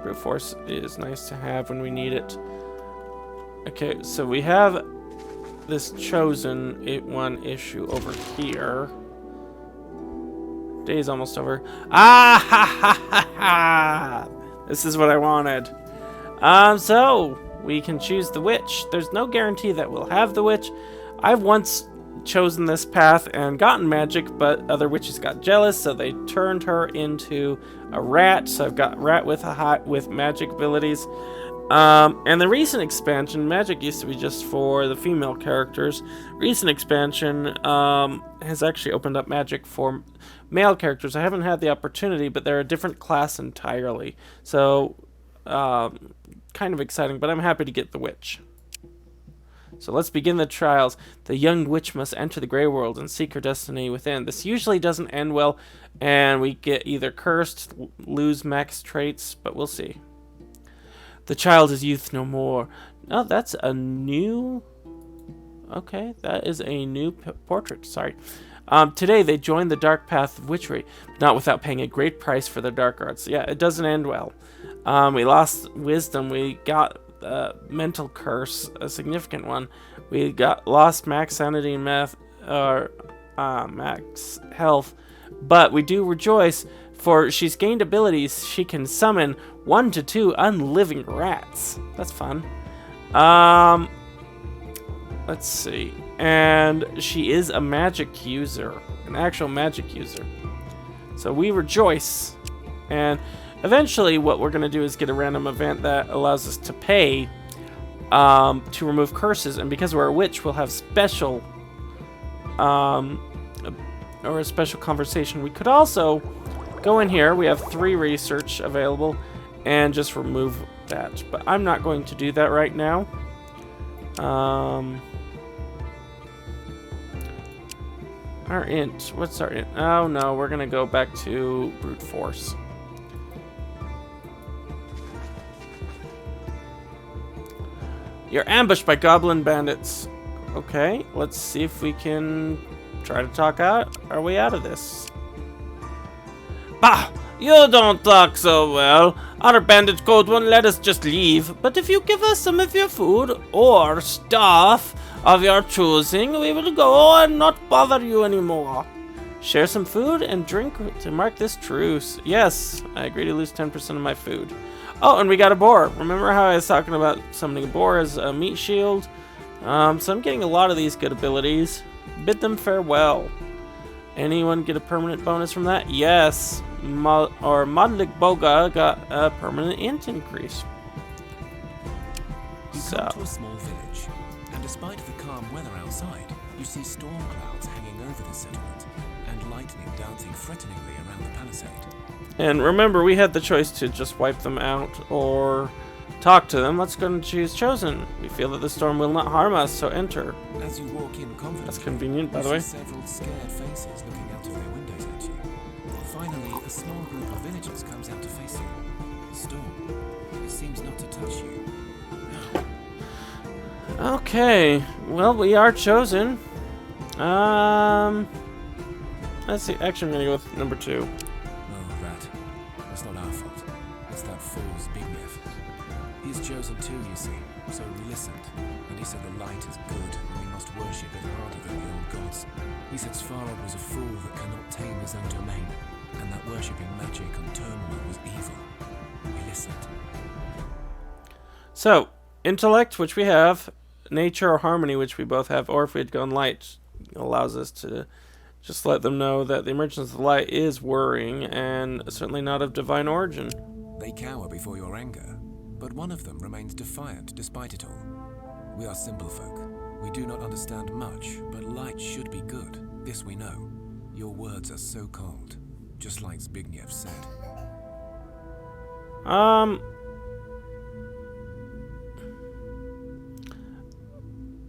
Brute force is nice to have when we need it. Okay, so we have this chosen one issue over here. Day's almost over. Ah ha ha ha ha! This is what I wanted. So we can choose the witch. There's no guarantee that we'll have the witch. I've once chosen this path and gotten magic, but other witches got jealous, so they turned her into a rat. So I've got rat with magic abilities. And the recent expansion, magic used to be just for the female characters. Recent expansion has actually opened up magic for male characters. I haven't had the opportunity, but they're a different class entirely. So, kind of exciting, but I'm happy to get the witch. So let's begin the trials. The young witch must enter the Grey World and seek her destiny within. This usually doesn't end well, and we get either cursed, lose max traits, but we'll see. The child is youth no more. Oh, that's a new... Okay, that is a new portrait, sorry. Today they joined the dark path of witchery, but not without paying a great price for their dark arts. Yeah, it doesn't end well. We lost wisdom, we got mental curse, a significant one. We got lost max sanity and max health, but we do rejoice, for she's gained abilities. She can summon 1 to 2 unliving rats. That's fun. Let's see. And she is a magic user, an actual magic user. So we rejoice. And eventually what we're going to do is get a random event that allows us to pay to remove curses. And because we're a witch, we'll have special or a special conversation. We could also go in here. We have 3 research available and just remove that. But I'm not going to do that right now. Our int. What's our int? Oh no, we're going to go back to brute force. You're ambushed by goblin bandits. Okay, let's see if we can try to talk our way out of this. Bah! You don't talk so well. Our bandit code won't let us just leave. But if you give us some of your food or stuff of your choosing, we will go and not bother you anymore. Share some food and drink to mark this truce. Yes, I agree to lose 10% of my food. Oh, and we got a boar. Remember how I was talking about summoning a boar as a meat shield? So I'm getting a lot of these good abilities. Bid them farewell. Anyone get a permanent bonus from that? Yes. Modlik Boga got a permanent int increase. You come to a small village, and despite the calm weather outside, you see storm clouds hanging over the settlement, and lightning dancing threateningly around the palisade. And remember, we had the choice to just wipe them out or talk to them. Let's go and choose chosen. We feel that the storm will not harm us, so enter. As you walk in confidently, that's convenient, by the way. Several scared faces looking out of their windows at you. Finally, a small group of villagers comes out to face you. The storm, it seems not to touch you. Okay, well, we are chosen. Let's see. Actually, I'm gonna go with number 2. Oh, that. That's not our fault. It's that fool's Zbigniew. He's chosen too, you see. So we listened, and he said the light is good, and we must worship it harder than the old gods. He said Svarog was a fool that cannot tame his own domain, and that worshipping magic on turmoil was evil. We listened. So, intellect, which we have, nature or harmony, which we both have, or if we had gone light, allows us to just let them know that the emergence of the light is worrying and certainly not of divine origin. They cower before your anger, but one of them remains defiant despite it all. We are simple folk. We do not understand much, but light should be good. This we know. Your words are so cold, just like Zbigniew said.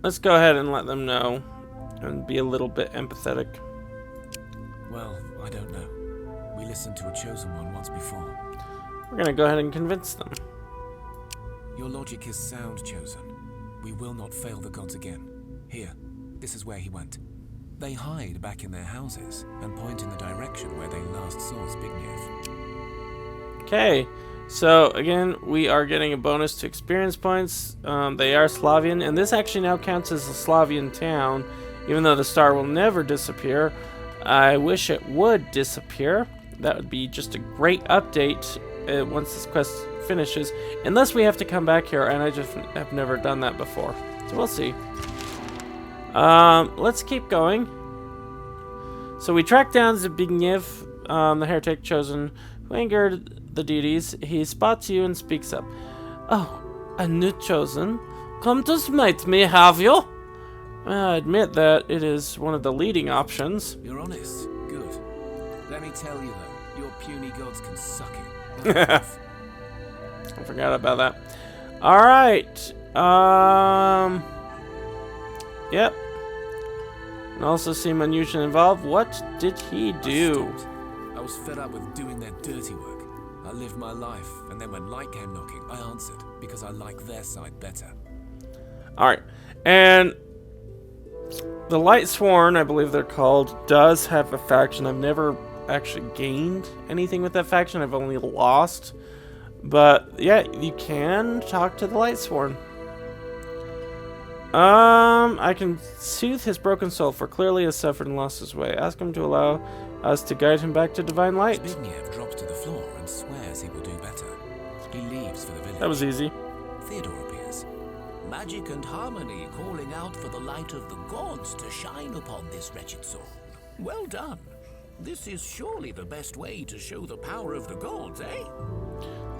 Let's go ahead and let them know and be a little bit empathetic. Well, I don't know. We listened to a chosen one once before. We're gonna go ahead and convince them. Your logic is sound, chosen. We will not fail the gods again. Here, this is where he went. They hide back in their houses and point in the direction where they last saw Zbigniew. Okay, So again, we are getting a bonus to experience points. They are Slavian, and this actually now counts as a Slavian town, even though the star will never disappear. I wish it would disappear. That would be just a great update once this quest finishes, unless we have to come back here, and I just have never done that before. So we'll see. Let's keep going. So we track down Zbigniew, the heretic chosen, who angered the deities. He spots you and speaks up. Oh, a new chosen? Come to smite me, have you? I admit that it is one of the leading options. You're honest. Good. Let me tell you though, your puny gods can suck it. I forgot about that. Alright. Yep. And also seem unusually involved. What did he do? I was fed up with doing their dirty work. I lived my life, and then when light came knocking, I answered, because I like their side better. Alright, and the Light Sworn, I believe they're called, does have a faction. I've never actually gained anything with that faction, I've only lost. But, yeah, you can talk to the Light Sworn. I can soothe his broken soul, for clearly has suffered and lost his way. Ask him to allow us to guide him back to divine light. Zbigniew drops to the floor and swears he will do better. He leaves for the village. That was easy. Theodore appears. Magic and harmony calling out for the light of the gods to shine upon this wretched soul. Well done. This is surely the best way to show the power of the gods, eh?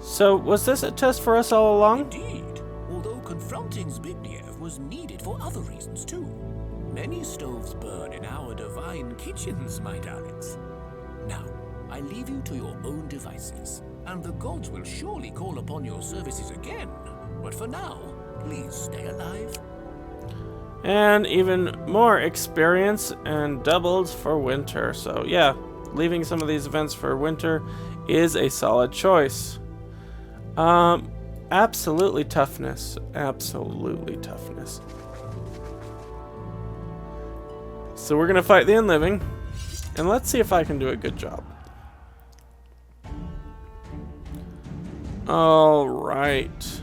So, was this a test for us all along? Indeed, although confronting Zbigniew was needed for other reasons too. Many stoves burn in our divine kitchens, my darlings. Now, I leave you to your own devices, and the gods will surely call upon your services again. But for now, please stay alive. And even more experience and doubled for winter. So yeah, leaving some of these events for winter is a solid choice. Absolutely toughness. Absolutely toughness. So we're gonna fight the unliving, and let's see if I can do a good job. Alright.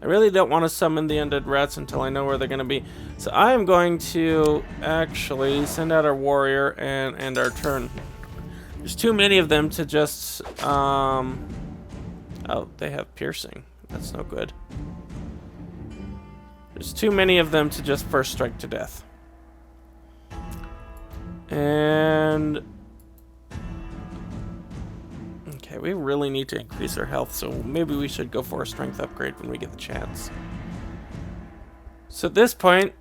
I really don't want to summon the undead rats until I know where they're going to be. So I am going to actually send out our warrior and end our turn. There's too many of them to just... Oh, they have piercing. That's no good. There's too many of them to just first strike to death. And... Okay, we really need to increase our health, so maybe we should go for a strength upgrade when we get the chance. So at this point...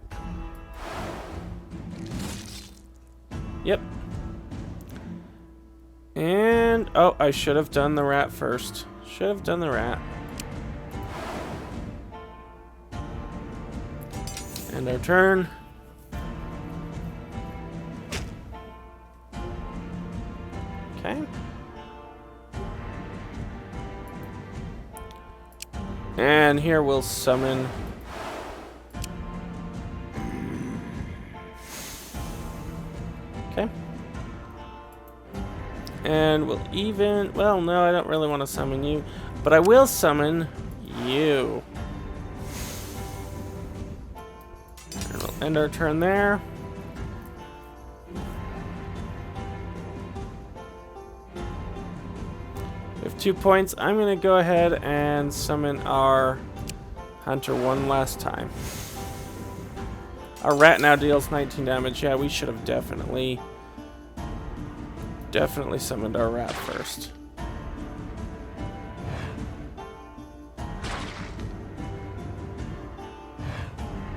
Yep. And... Oh, I should have done the rat first. Should have done the rat. And our turn. Okay. And here we'll summon... Okay. And we'll even... Well, no, I don't really want to summon you. But I will summon you. And we'll end our turn there. We have 2 points. I'm going to go ahead and summon our hunter one last time. Our rat now deals 19 damage. Yeah, we should have definitely summoned our rat first.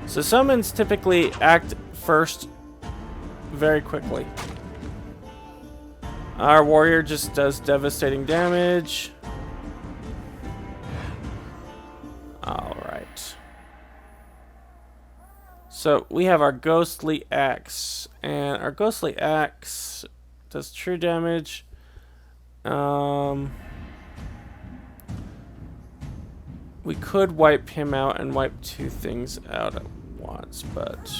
So summons typically act first very quickly. Our warrior just does devastating damage. Alright. So we have our ghostly axe. And our ghostly axe does true damage. We could wipe him out and wipe 2 things out at once, but...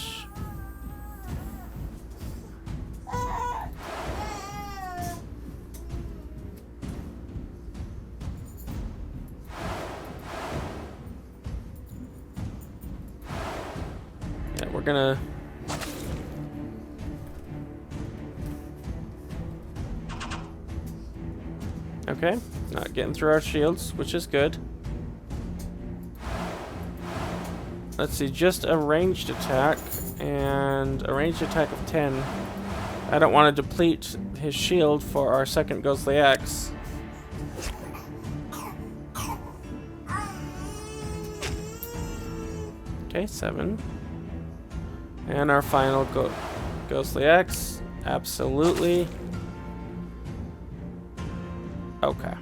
we're gonna... Okay, not getting through our shields, which is good. Let's see, just a ranged attack, and a ranged attack of 10. I don't want to deplete his shield for our second ghostly axe. Okay, 7. And our final ghostly axe, absolutely. Okay.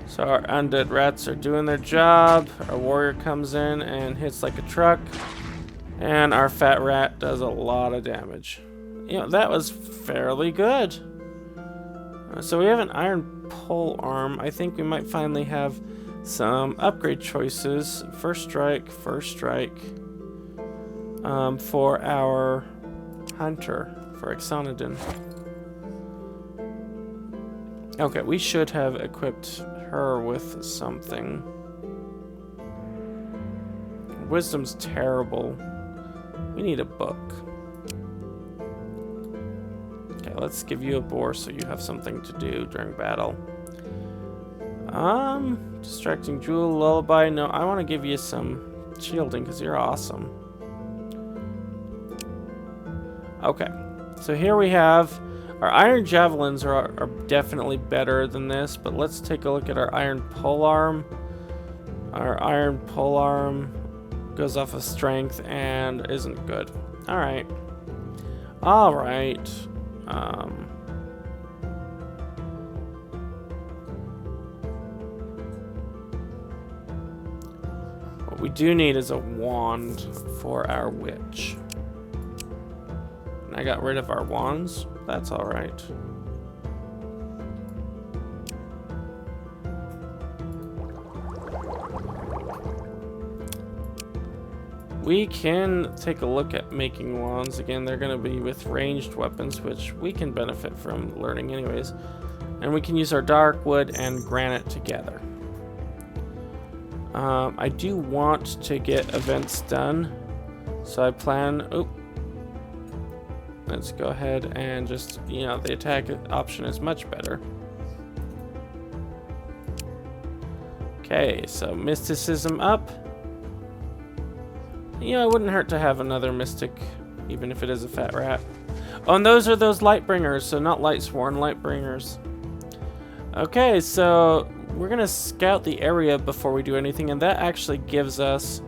So our undead rats are doing their job. Our warrior comes in and hits like a truck. And our fat rat does a lot of damage. You know, that was fairly good. So we have an iron pole arm. I think we might finally have some upgrade choices. First strike. For our hunter, for Exonodon. Okay, we should have equipped her with something. Wisdom's terrible. We need a book. Okay, let's give you a boar so you have something to do during battle. Distracting jewel, lullaby. No, I want to give you some shielding because you're awesome. Okay, so here we have our iron javelins are definitely better than this, but let's take a look at our iron polearm. Our iron polearm goes off of strength and isn't good. All right. What we do need is a wand for our witch. I got rid of our wands. That's all right. We can take a look at making wands. Again, they're going to be with ranged weapons, which we can benefit from learning anyways. And we can use our dark wood and granite together. I do want to get events done. So I plan... Oh. Let's go ahead and just, you know, the attack option is much better. Okay, so mysticism up. You know, it wouldn't hurt to have another mystic, even if it is a fat rat. Oh, and those are those Lightbringers, so not Lightsworn, Lightbringers. Okay, so we're gonna scout the area before we do anything, and that actually gives us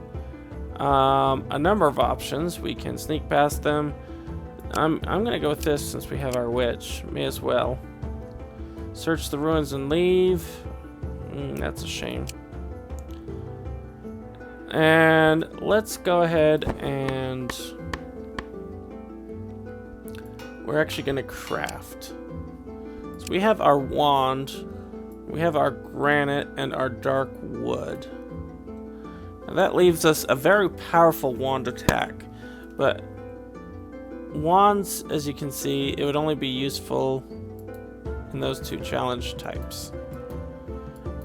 a number of options. We can sneak past them. I'm gonna go with this since we have our witch. May as well. Search the ruins and leave. That's a shame. And let's go ahead and we're actually gonna craft. So we have our wand, we have our granite and our dark wood. Now that leaves us a very powerful wand attack, but wands, as you can see, it would only be useful in those two challenge types.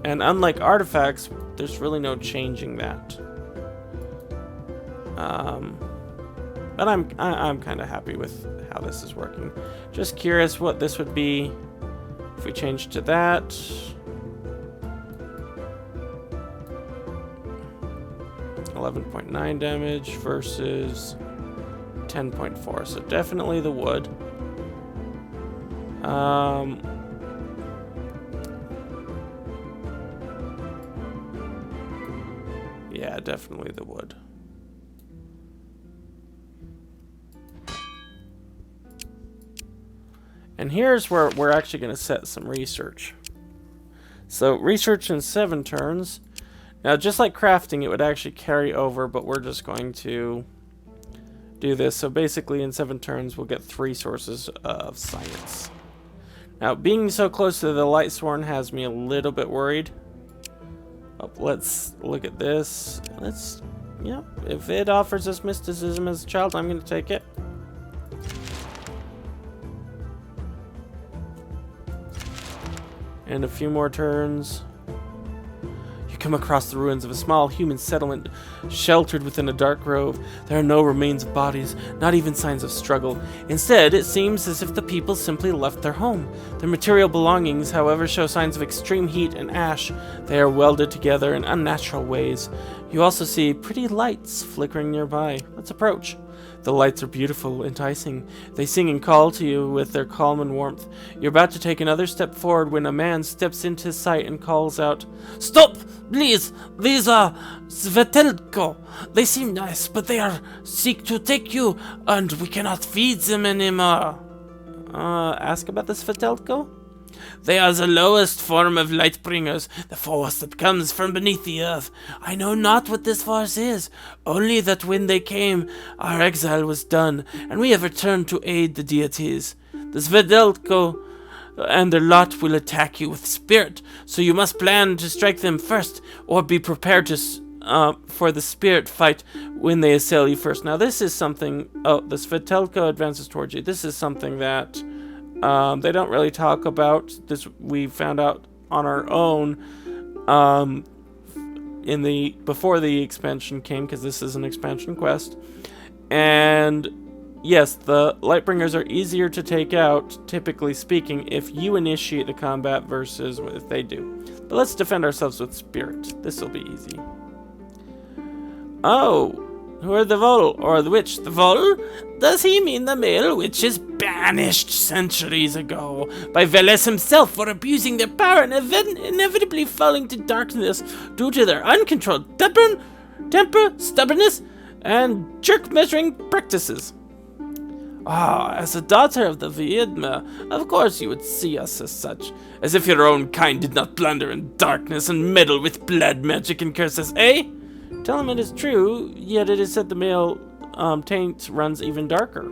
And unlike artifacts, there's really no changing that. But I'm kind of happy with how this is working. Just curious what this would be if we change to that. $11.9 damage versus 10.4, so definitely the wood. Yeah, definitely the wood. And here's where we're actually going to set some research. So research in 7 turns. Now, just like crafting, it would actually carry over, but we're just going to do this. So basically in 7 turns we'll get 3 sources of science. Now, being so close to the Lightsworn has me a little bit worried. Oh, let's look at this. If it offers us mysticism as a child, I'm going to take it. And a few more turns. come across the ruins of a small human settlement sheltered within a dark grove. There are no remains of bodies, not even signs of struggle. Instead, it seems as if the people simply left their home. Their material belongings, however, show signs of extreme heat and ash. They are welded together in unnatural ways. You also see pretty lights flickering nearby. Let's approach. The lights are beautiful, enticing. They sing and call to you with their calm and warmth. You're about to take another step forward when a man steps into sight and calls out, "Stop! Please! These are Svetelko. They seem nice, but they are seek to take you, and we cannot feed them anymore." Ask about the Svetelko? "They are the lowest form of Lightbringers, the force that comes from beneath the earth. I know not what this force is, only that when they came, our exile was done, and we have returned to aid the deities. The Svetelko and their lot will attack you with spirit, so you must plan to strike them first, or be prepared to for the spirit fight when they assail you first." Now this is something... Oh, the Svetelko advances towards you. This is something that... they don't really talk about this. We found out on our own before the expansion came, because this is an expansion quest. And yes, the Lightbringers are easier to take out, typically speaking, if you initiate the combat versus if they do. But let's defend ourselves with spirit. This will be easy. Oh, who are the Vol, or the witch? The Vol? Does he mean the male witches banished centuries ago by Veles himself for abusing their power and inevitably falling to darkness due to their uncontrolled temper, stubbornness, and jerk-measuring practices? Ah, as a daughter of the Wiedma, of course you would see us as such. As if your own kind did not blunder in darkness and meddle with blood magic and curses, eh? Tell him it is true, yet it is said the male taint runs even darker.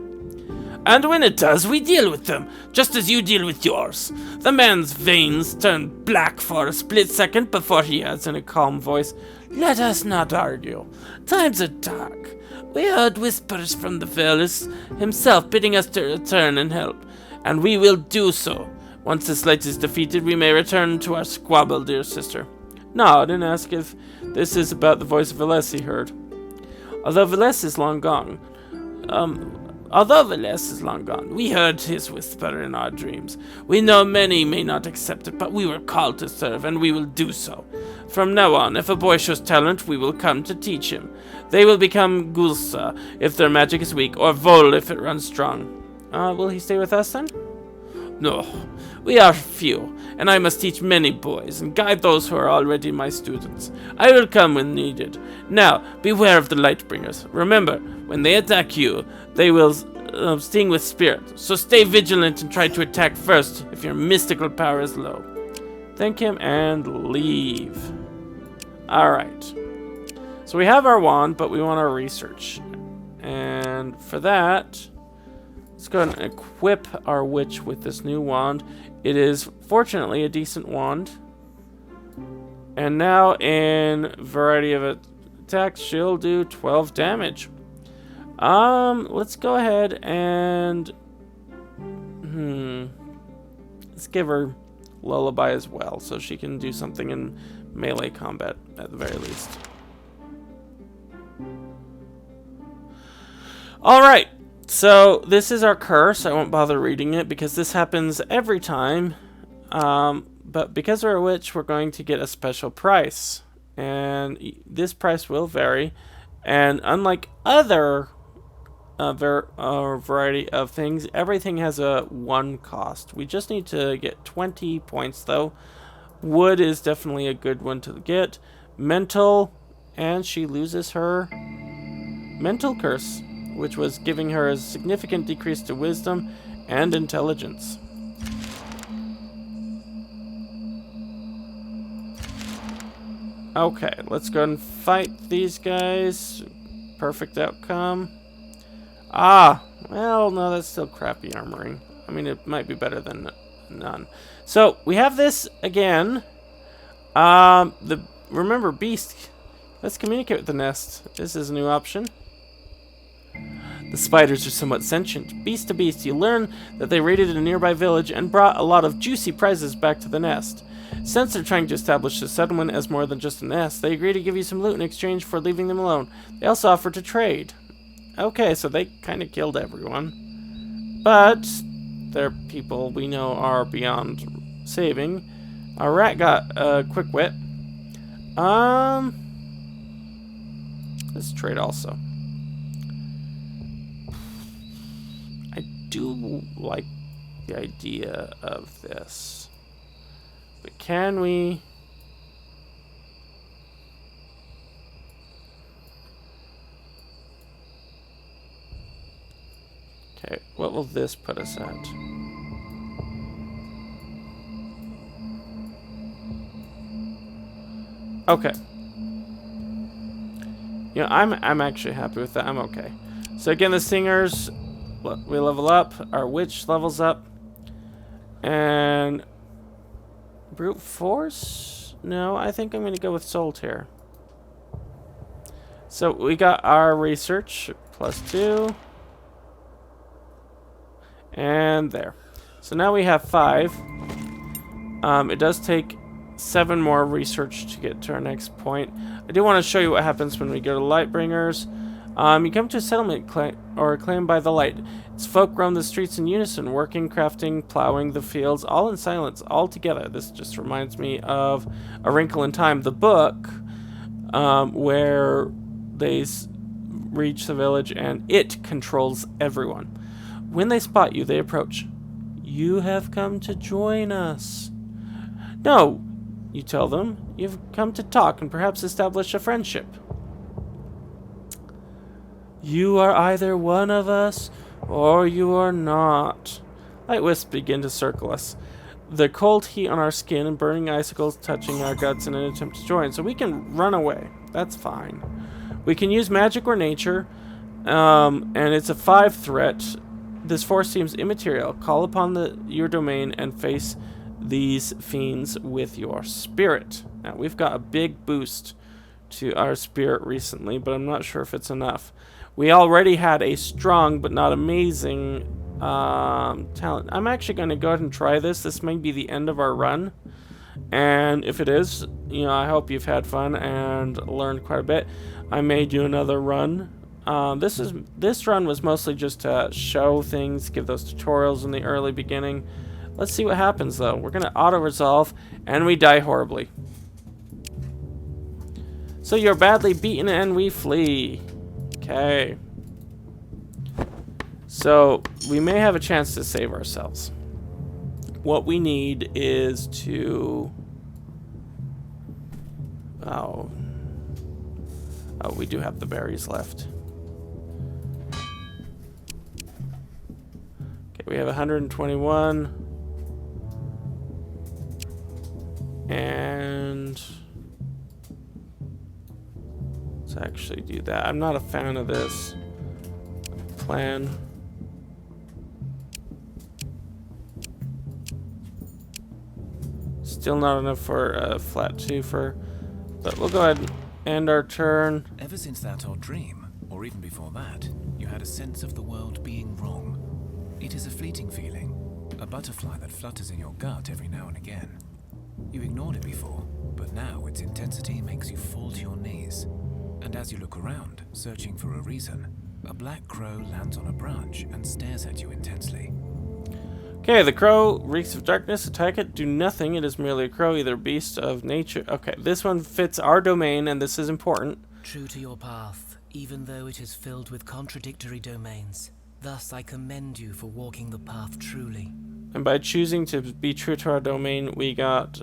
And when it does, we deal with them, just as you deal with yours. The man's veins turn black for a split second before he adds in a calm voice, "Let us not argue. Times are dark. We heard whispers from the Veles himself bidding us to return and help, and we will do so. Once this light is defeated, we may return to our squabble, dear sister." No, I didn't ask if this is about the voice of Veles he heard. Although Veles is long gone, we heard his whisper in our dreams. We know many may not accept it, but we were called to serve, and we will do so. From now on, if a boy shows talent, we will come to teach him. They will become Gulsa if their magic is weak, or Vol if it runs strong. Will he stay with us then? No, we are few, and I must teach many boys, and guide those who are already my students. I will come when needed. Now, beware of the Lightbringers. Remember, when they attack you, they will sting with spirit, so stay vigilant and try to attack first if your mystical power is low. Thank him and leave. Alright. So we have our wand, but we want our research. And for that... let's go ahead and equip our witch with this new wand. It is, fortunately, a decent wand. And now, in variety of attacks, she'll do 12 damage. Let's go ahead and... let's give her Lullaby as well, so she can do something in melee combat, at the very least. Alright. So, this is our curse. I won't bother reading it because this happens every time. But because we're a witch, we're going to get a special price. And this price will vary. And unlike other variety of things, everything has a 1 cost. We just need to get 20 points, though. Wood is definitely a good one to get. Mental, and she loses her mental curse, which was giving her a significant decrease to wisdom and intelligence. Okay, let's go and fight these guys. Perfect outcome. Ah, well, no, that's still crappy armoring. I mean, it might be better than none. So, we have this again. Remember, Beast. Let's communicate with the nest. This is a new option. The spiders are somewhat sentient. Beast to beast, you learn that they raided a nearby village and brought a lot of juicy prizes back to the nest. Since they're trying to establish the settlement as more than just a nest, they agree to give you some loot in exchange for leaving them alone. They also offer to trade. Okay, so they kind of killed everyone. But they're people we know are beyond saving. Our rat got a quick wit. Let's trade also. I do like the idea of this. But can we... Okay, what will this put us at? Okay. You know, I'm actually happy with that. I'm okay. So again, the singers, we level up. Our witch levels up. And brute force? No, I think I'm going to go with solitaire. So we got our research +2. And there. So now we have 5. It does take 7 more research to get to our next point. I do want to show you what happens when we go to Lightbringers. You come to a settlement claimed by the light. Its folk roam the streets in unison, working, crafting, plowing the fields, all in silence, all together. This just reminds me of A Wrinkle in Time, the book, where they reach the village and it controls everyone. When they spot you, they approach. You have come to join us. No, you tell them. You've come to talk and perhaps establish a friendship. You are either one of us or you are not. Light wisps begin to circle us. The cold heat on our skin and burning icicles touching our guts in an attempt to join. So we can run away. That's fine. We can use magic or nature. And it's a 5 threat. This force seems immaterial. Call upon your domain and face these fiends with your spirit. Now, we've got a big boost to our spirit recently, but I'm not sure if it's enough. We already had a strong but not amazing talent. I'm actually going to go ahead and try this. This may be the end of our run. And if it is, you know, I hope you've had fun and learned quite a bit. I may do another run. This run was mostly just to show things, give those tutorials in the early beginning. Let's see what happens though. We're gonna auto-resolve and we die horribly. So you're badly beaten and we flee. Okay. So we may have a chance to save ourselves. What we need is to... Oh, we do have the berries left. Okay, we have 121. And let's actually do that. I'm not a fan of this plan. Still not enough for a flat twofer, but we'll go ahead and end our turn. Ever since that odd dream, or even before that, you had a sense of the world being wrong. It is a fleeting feeling, a butterfly that flutters in your gut every now and again. You ignored it before, but now its intensity makes you fall to your knees. And as you look around, searching for a reason, a black crow lands on a branch and stares at you intensely. Okay, the crow reeks of darkness. Attack it. Do nothing. It is merely a crow, either beast of nature. Okay, this one fits our domain, and this is important. True to your path, even though it is filled with contradictory domains. Thus I commend you for walking the path truly. And by choosing to be true to our domain, we got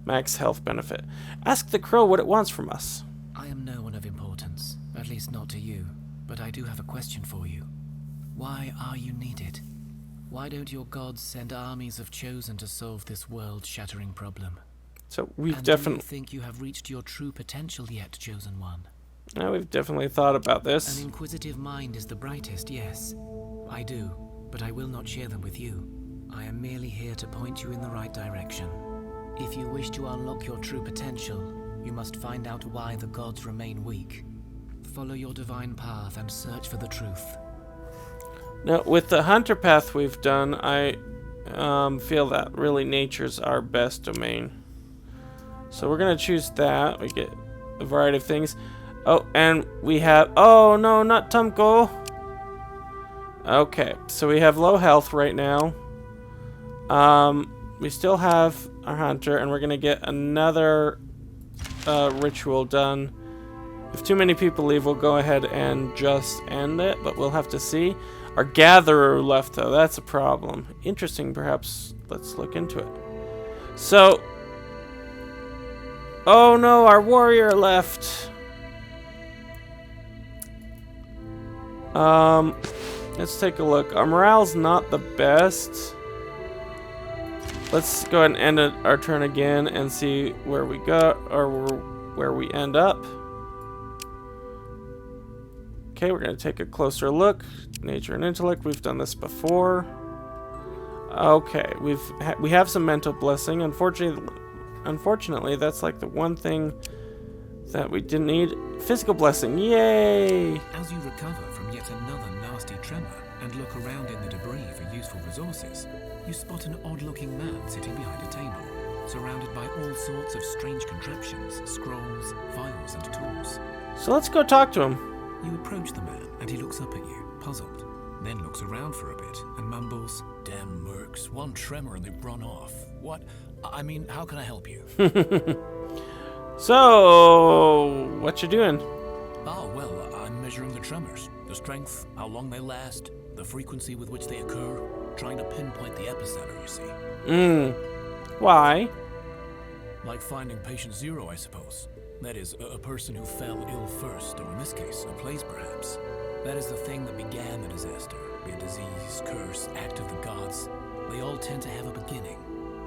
max health benefit. Ask the crow what it wants from us. I am no one of importance, at least not to you, but I do have a question for you. Why are you needed? Why don't your gods send armies of chosen to solve this world-shattering problem? So we've and definitely... do you think you have reached your true potential yet, chosen one? Yeah, we've definitely thought about this. An inquisitive mind is the brightest, yes. I do, but I will not share them with you. I am merely here to point you in the right direction. If you wish to unlock your true potential, you must find out why the gods remain weak. follow your divine path and search for the truth. Now, with the hunter path we've done, I feel that really nature's our best domain. So we're going to choose that. We get a variety of things. Oh, and we have... Oh, no, not Tumko. Okay, so we have low health right now. We still have our hunter, and we're going to get another ritual done. If too many people leave, we'll go ahead and just end it, but we'll have to see. Our gatherer left, though. That's a problem. Interesting, perhaps. Let's look into it. So... Oh, no, our warrior left. Let's take a look. Our morale's not the best. Let's go ahead and end our turn again and see where we go, or where we end up. Okay, we're going to take a closer look. Nature and intellect, we've done this before. Okay, we have some mental blessing. Unfortunately, that's like the one thing that we didn't need. Physical blessing, yay! As you recover from yet another nasty tremor and look around in the debris for useful resources, you spot an odd-looking man sitting behind a table, surrounded by all sorts of strange contraptions, scrolls, files, and tools. So let's go talk to him. You approach the man, and he looks up at you, puzzled, then looks around for a bit and mumbles, Damn mercs, one tremor and they've run off. What? I mean, how can I help you? So, what you doing? Oh, well, I'm measuring the tremors. The strength, how long they last, the frequency with which they occur. Trying to pinpoint the epicenter, you see. Why? Like finding patient zero, I suppose. That is, a person who fell ill first, or in this case, a place perhaps. That is the thing that began the disaster. Be it disease, curse, act of the gods. They all tend to have a beginning.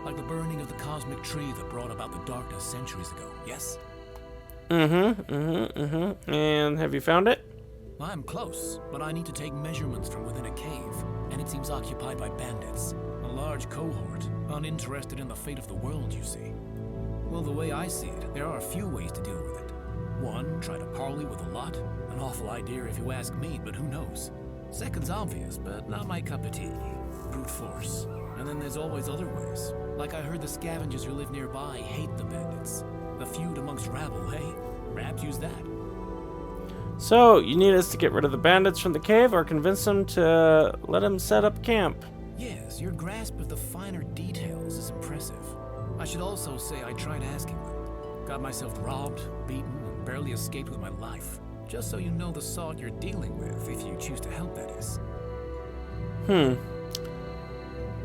Like the burning of the cosmic tree that brought about the darkness centuries ago, yes? And have you found it? I'm close, but I need to take measurements from within a cave, and it seems occupied by bandits. A large cohort, uninterested in the fate of the world, you see. Well, the way I see it, there are a few ways to deal with it. One, try to parley with a lot. An awful idea if you ask me, but who knows? Second's obvious, but not my cup of tea. Brute force. And then there's always other ways. Like I heard the scavengers who live nearby hate the bandits. The feud amongst rabble, hey? Perhaps use that. So, you need us to get rid of the bandits from the cave or convince them to let them set up camp? Yes, your grasp of the finer details is impressive. I should also say I tried asking them. Got myself robbed, beaten, and barely escaped with my life. Just so you know the sort you're dealing with, if you choose to help, that is.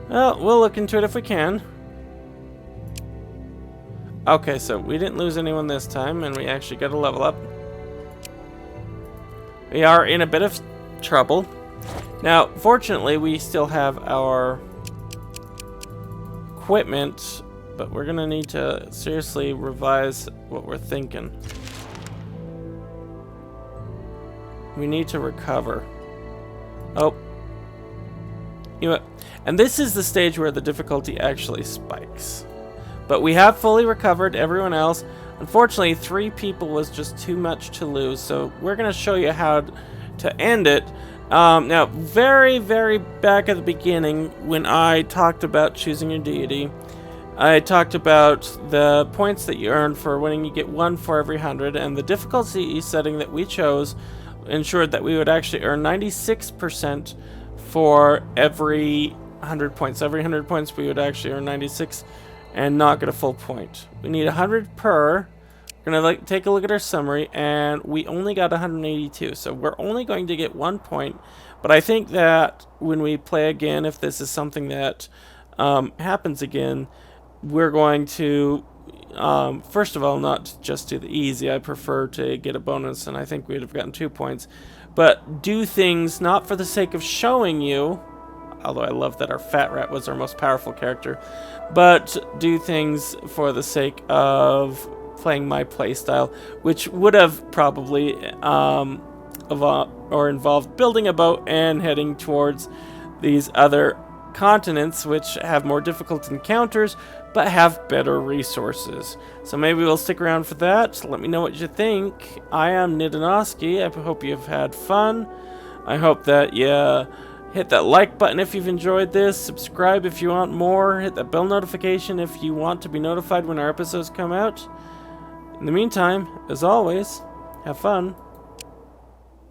Well, we'll look into it if we can. Okay, so we didn't lose anyone this time, and we actually got a level up. We are in a bit of trouble. Now, fortunately, we still have our equipment, but we're gonna need to seriously revise what we're thinking. We need to recover. Oh. You know what? And this is the stage where the difficulty actually spikes. But we have fully recovered everyone else. Unfortunately, 3 people was just too much to lose, so we're going to show you how to end it. Now, very, very back at the beginning, when I talked about choosing your deity, I talked about the points that you earn for winning. You get 1 for every 100, and the difficulty setting that we chose ensured that we would actually earn 96% for every 100 points. Every 100 points, we would actually earn 96 and not get a full point. We need 100 per. We're gonna take a look at our summary, and we only got 182, so we're only going to get 1 point. But I think that when we play again, if this is something that happens again, we're going to first of all not just do the easy. I prefer to get a bonus, and I think we'd have gotten 2 points. But do things not for the sake of showing you, although I love that our Fat Rat was our most powerful character, but do things for the sake of playing my playstyle, which would have probably involved building a boat and heading towards these other continents which have more difficult encounters but have better resources. So maybe we'll stick around for that. Let me know what you think. I am NdoNosCi. I hope you've had fun. I hope that you hit that like button if you've enjoyed this. Subscribe if you want more. Hit that bell notification if you want to be notified when our episodes come out. In the meantime, as always, have fun.